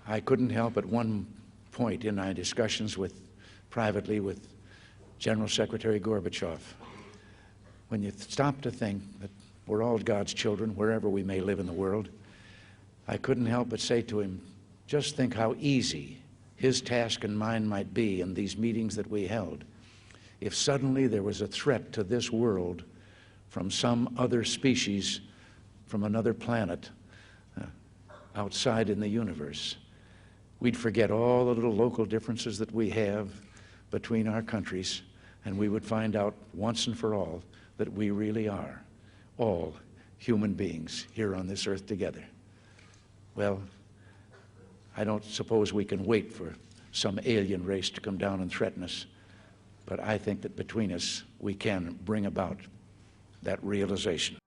I couldn't help at one point in my discussions privately with General Secretary Gorbachev, when you stop to think that we're all God's children wherever we may live in the world, I couldn't help but say to him, just think how easy his task and mine might be in these meetings that we held if suddenly there was a threat to this world from some other species from another planet outside in the universe. We'd forget all the little local differences that we have between our countries, and we would find out once and for all that we really are all human beings here on this earth together. Well, I don't suppose we can wait for some alien race to come down and threaten us, but I think that between us we can bring about that realization.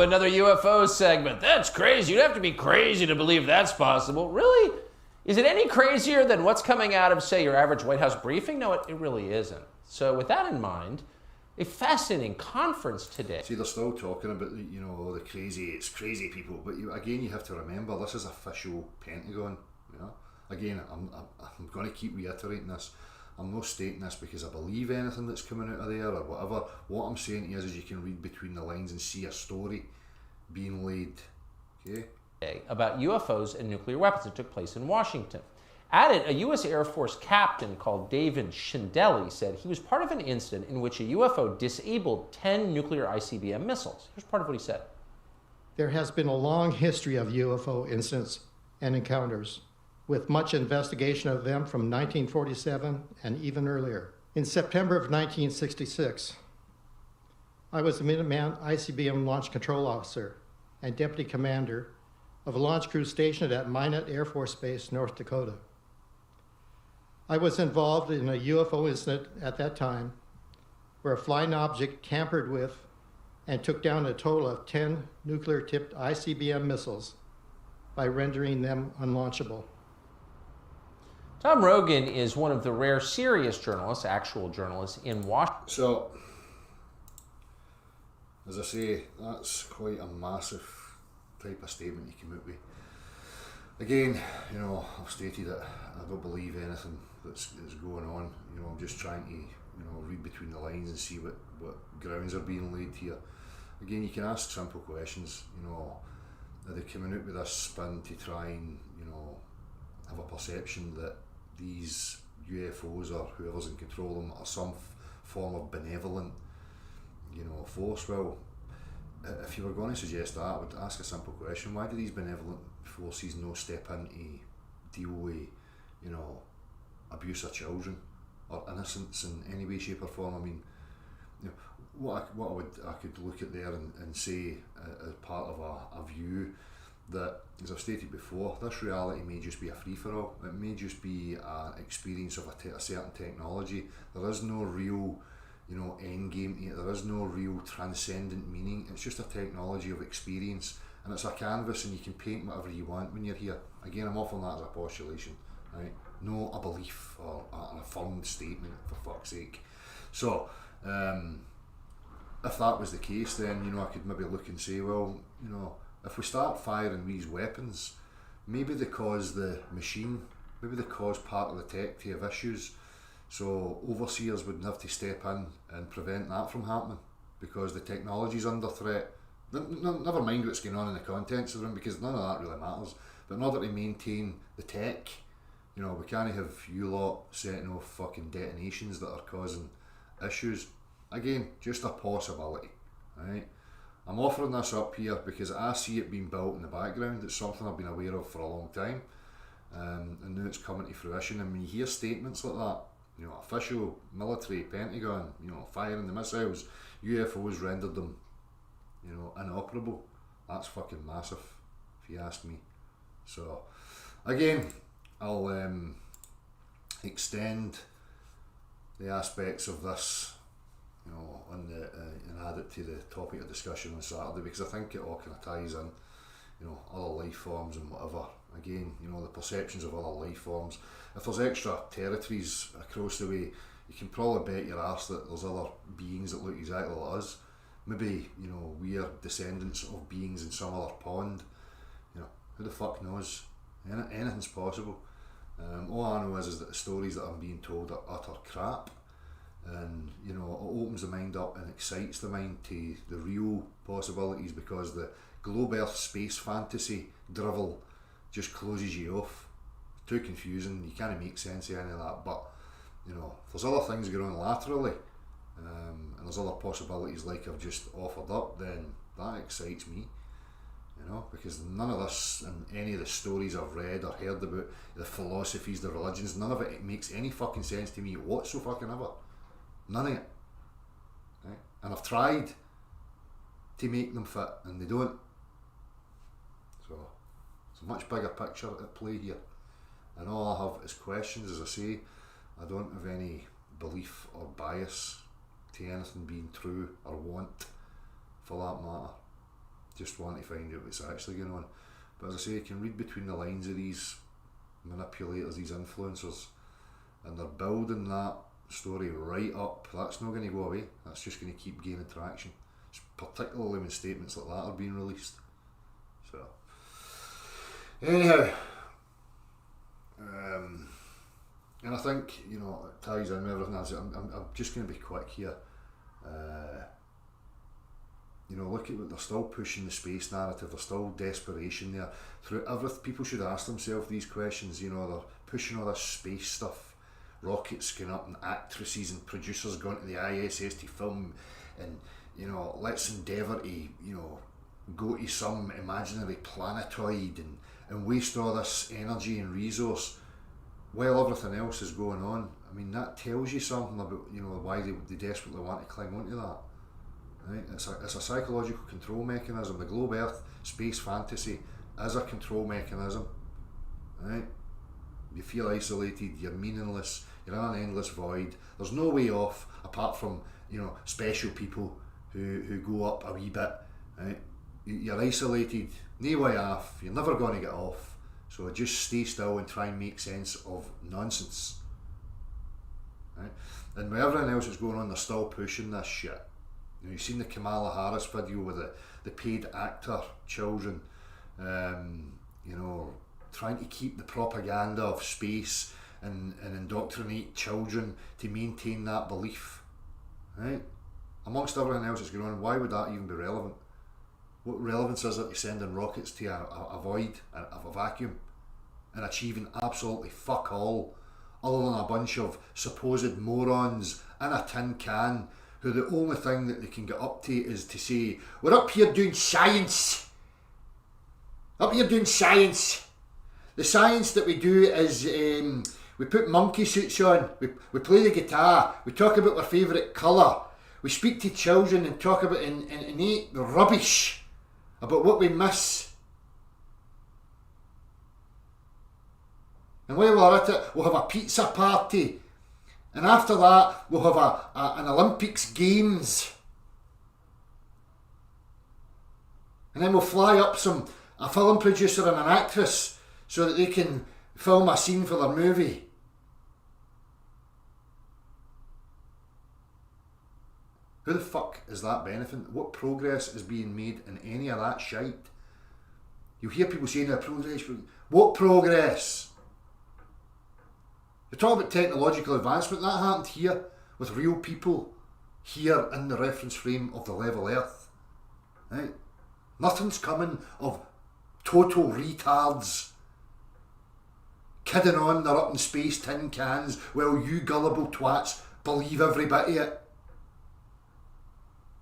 Another UFO segment. That's crazy. You'd have to be crazy to believe that's possible. Really? Is it any crazier than what's coming out of, say, your average White House briefing? No, it really isn't. So with that in mind, a fascinating conference today. See, they're still talking about, you know, it's crazy people. But again, you have to remember, this is official Pentagon. You know, again, I'm going to keep reiterating this. I'm not stating this because I believe anything that's coming out of there or whatever. What I'm saying is you can read between the lines and see a story being laid. Okay? About UFOs and nuclear weapons that took place in Washington. At it, a U.S. Air Force captain called David Shindelli said he was part of an incident in which a UFO disabled 10 nuclear ICBM missiles. Here's part of what he said. There has been a long history of UFO incidents and encounters, with much investigation of them from 1947 and even earlier. In September of 1966, I was the Minuteman ICBM Launch Control Officer and Deputy Commander of a launch crew stationed at Minot Air Force Base, North Dakota. I was involved in a UFO incident at that time where a flying object tampered with and took down a total of 10 nuclear-tipped ICBM missiles by rendering them unlaunchable. Tom Rogan is one of the rare serious journalists, actual journalists, in Washington. So, as I say, that's quite a massive type of statement you come out with. Again, you know, I've stated that I don't believe anything that's going on. You know, I'm just trying to, you know, read between the lines and see what grounds are being laid here. Again, you can ask simple questions. You know, are they coming out with this spin to try and, you know, have a perception that these UFOs or whoever's in control of them are some form of benevolent, you know, force? Well, if you were going to suggest that, I would ask a simple question: why do these benevolent forces no step in to deal with, you know, abuse of children or innocence in any way, shape or form? I mean, you know, I could look at there and say as part of a view that, as I've stated before, this reality may just be a free-for-all. It may just be an experience of a certain technology. There is no real, you know, end game to it. There is no real transcendent meaning. It's just a technology of experience, and it's a canvas, and you can paint whatever you want when you're here. Again, I'm offering that as a postulation, right? No a belief or an affirmed statement, for fuck's sake. So, If that was the case, then, you know, I could maybe look and say, well, you know, if we start firing these weapons, maybe they cause the machine, maybe they cause part of the tech to have issues, so overseers wouldn't have to step in and prevent that from happening because the technology's under threat. Never mind what's going on in the contents of them, because none of that really matters, but in order to maintain the tech, you know, we can't have you lot setting off fucking detonations that are causing issues. Again, just a possibility, right? I'm offering this up here because I see it being built in the background. It's something I've been aware of for a long time, and now it's coming to fruition. And when you hear statements like that, you know, official military, Pentagon, you know, firing the missiles, UFOs rendered them, you know, inoperable. That's fucking massive, if you ask me. So, again, I'll extend the aspects of this, you know, and add it to the topic of discussion on Saturday, because I think it all kind of ties in, you know, other life forms and whatever. Again, you know, the perceptions of other life forms. If there's extra territories across the way, you can probably bet your arse that there's other beings that look exactly like us. Maybe, you know, we're descendants of beings in some other pond. You know, who the fuck knows? Anything's possible. All I know is that the stories that I'm being told are utter crap. And, you know, it opens the mind up and excites the mind to the real possibilities, because the globe earth space fantasy drivel just closes you off. Too confusing, you can't make sense of any of that. But, you know, if there's other things going on laterally, and there's other possibilities like I've just offered up, then that excites me, you know, because none of this and any of the stories I've read or heard about, the philosophies, the religions, none of it makes any fucking sense to me whatsoever. None of it. Right? And I've tried to make them fit, and they don't. So it's a much bigger picture at play here. And all I have is questions. As I say, I don't have any belief or bias to anything being true or want, for that matter. Just want to find out what's actually going on. But as I say, you can read between the lines of these manipulators, these influencers, and they're building that story right up. That's not going to go away. That's just going to keep gaining traction, particularly when statements like that are being released. So anyhow, and I think, you know, it ties in with everything else. I'm just going to be quick here. You know, look at what they're still pushing, the space narrative. There's still desperation there. Through everything, people should ask themselves these questions. You know, they're pushing all this space stuff, rockets going up, and actresses and producers going to the ISS to film, and, you know, let's endeavour to, you know, go to some imaginary planetoid and waste all this energy and resource while everything else is going on. I mean, that tells you something about, you know, why they desperately want to cling onto that. Right? It's a psychological control mechanism. The globe earth space fantasy is a control mechanism. Right? You feel isolated, you're meaningless, you're in an endless void. There's no way off apart from, you know, special people who go up a wee bit. Right? You're isolated, no way off, you're never going to get off. So just stay still and try and make sense of nonsense. Right? And with everything else that's going on, they're still pushing this shit. You know, you've seen the Kamala Harris video with the paid actor children, you know, trying to keep the propaganda of space and indoctrinate children to maintain that belief. Right? Amongst everything else that's going on, why would that even be relevant? What relevance is it to sending rockets to a void, a vacuum, and achieving absolutely fuck all, other than a bunch of supposed morons in a tin can who the only thing that they can get up to is to say, we're up here doing science. Up here doing science. The science that we do is we put monkey suits on, we play the guitar, we talk about our favourite colour, we speak to children and talk about innate rubbish about what we miss. And while we're at it, we'll have a pizza party. And after that, we'll have an Olympics Games. And then we'll fly up a film producer and an actress so that they can film a scene for their movie. Who the fuck is that benefiting? What progress is being made in any of that shite? You hear people saying progress. What progress? You're talking about technological advancement. That happened here with real people here in the reference frame of the level Earth. Right? Nothing's coming of total retards kidding on they're up in space tin cans while you gullible twats believe every bit of it.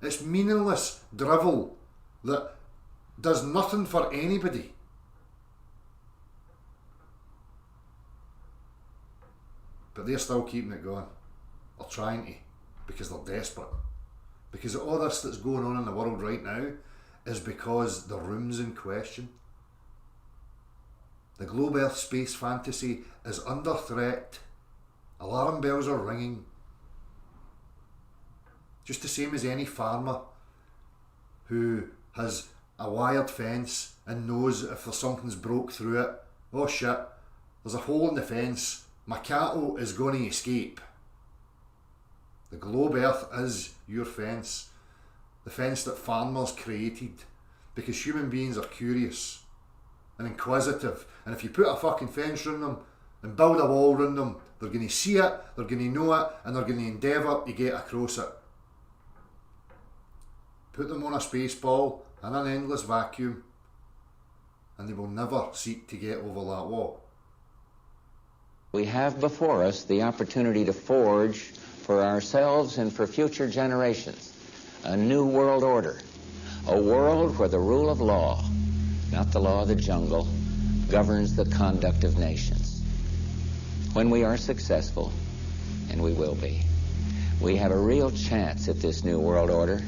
It's meaningless drivel that does nothing for anybody. But they're still keeping it going. Or trying to, because they're desperate. Because all this that's going on in the world right now is because the room's in question. The globe Earth space fantasy is under threat. Alarm bells are ringing. Just the same as any farmer who has a wired fence and knows if there's something's broke through it, oh shit, there's a hole in the fence, my cattle is going to escape. The globe Earth is your fence, the fence that farmers created, because human beings are curious and inquisitive, and if you put a fucking fence around them and build a wall around them, they're going to see it, they're going to know it, and they're going to endeavour to get across it. Put them on a space ball in an endless vacuum, and they will never seek to get over that wall. We have before us the opportunity to forge for ourselves and for future generations a new world order, a world where the rule of law, not the law of the jungle, governs the conduct of nations. When we are successful, and we will be, we have a real chance at this new world order,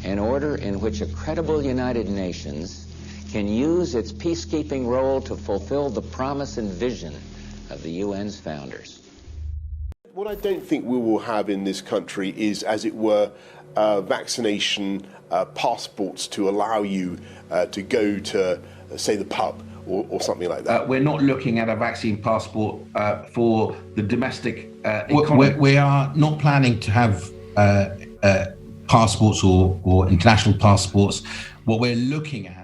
an order in which a credible United Nations can use its peacekeeping role to fulfill the promise and vision of the UN's founders. What I don't think we will have in this country is, as it were, vaccination passports to allow you to go to, say, the pub or something like that. We're not looking at a vaccine passport for the domestic economy. We are not planning to have passports or international passports. What we're looking at